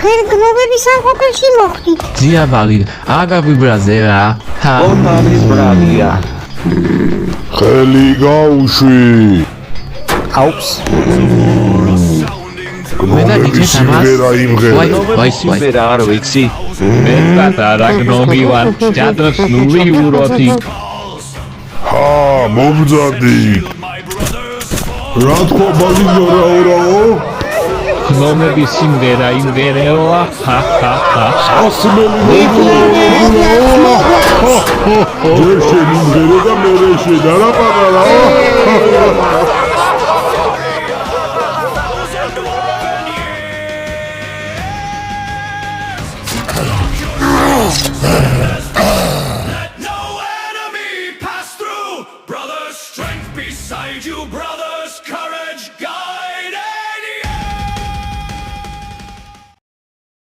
ღერგნობების ამყოფელში მოხდით. ძიაბალი, აგა ვიბრაზერა. ომანის ბრალია. ხელი გაუშვი. აუპს. გნომების სიმღერა იმღერე. სიმღერა არ ვიცი. მე პატარა გნომი ვარ, ჯადოსნული უროთი. ჰა, მომძადით. რა თქვა ბალინორაო? გნომების სიმღერა იმღერეოა, ჰა. ასმელი მოგულაო. ჯერ შემიმღერე და მერე შედარა პატარაო.